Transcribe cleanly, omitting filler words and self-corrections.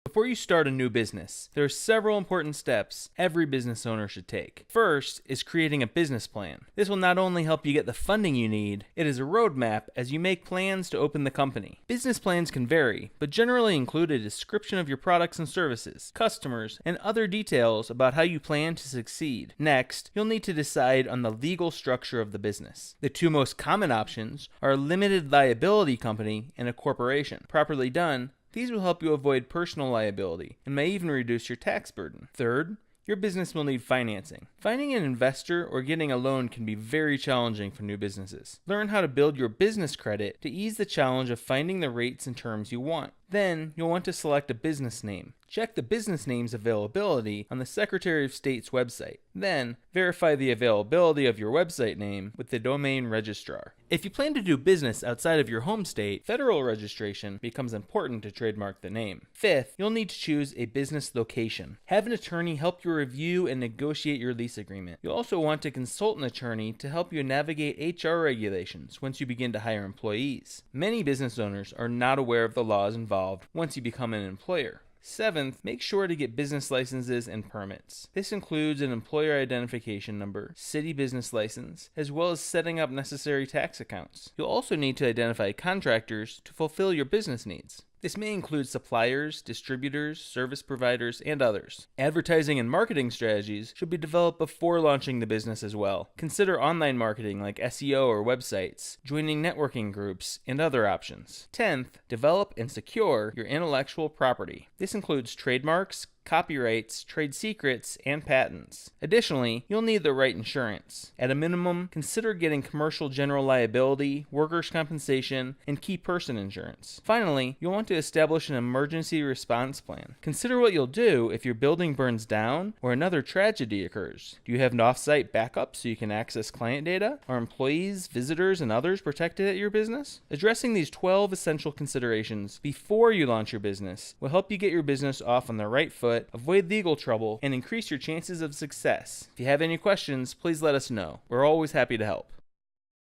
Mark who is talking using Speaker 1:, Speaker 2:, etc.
Speaker 1: Before you start a new business, there are several important steps every business owner should take. First is creating a business plan. This will not only help you get the funding you need, it is a roadmap as you make plans to open the company. Business plans can vary, but generally include a description of your products and services, customers, and other details about how you plan to succeed. Next, you'll need to decide on the legal structure of the business. The two most common options are a limited liability company and a corporation. Properly done, these will help you avoid personal liability and may even reduce your tax burden. Third, your business will need financing. Finding an investor or getting a loan can be very challenging for new businesses. Learn how to build your business credit to ease the challenge of finding the rates and terms you want. Then, you'll want to select a business name. Check the business name's availability on the Secretary of State's website. Then, verify the availability of your website name with the domain registrar. If you plan to do business outside of your home state, federal registration becomes important to trademark the name. Fifth, you'll need to choose a business location. Have an attorney help you review and negotiate your lease agreement. You'll also want to consult an attorney to help you navigate HR regulations once you begin to hire employees. Many business owners are not aware of the laws involved once you become an employer. Seventh, make sure to get business licenses and permits. This includes an employer identification number, city business license, as well as setting up necessary tax accounts. You'll also need to identify contractors to fulfill your business needs. This may include suppliers, distributors, service providers, and others. Advertising and marketing strategies should be developed before launching the business as well. Consider online marketing like SEO or websites, joining networking groups, and other options. 10th, develop and secure your intellectual property. This includes trademarks, copyrights, trade secrets, and patents. Additionally, you'll need the right insurance. At a minimum, consider getting commercial general liability, workers' compensation, and key person insurance. Finally, you'll want to establish an emergency response plan. Consider what you'll do if your building burns down or another tragedy occurs. Do you have an off-site backup so you can access client data? Are employees, visitors, and others protected at your business? Addressing these 12 essential considerations before you launch your business will help you get your business off on the right foot, avoid legal trouble, and increase your chances of success. If you have any questions, please let us know. We're always happy to help.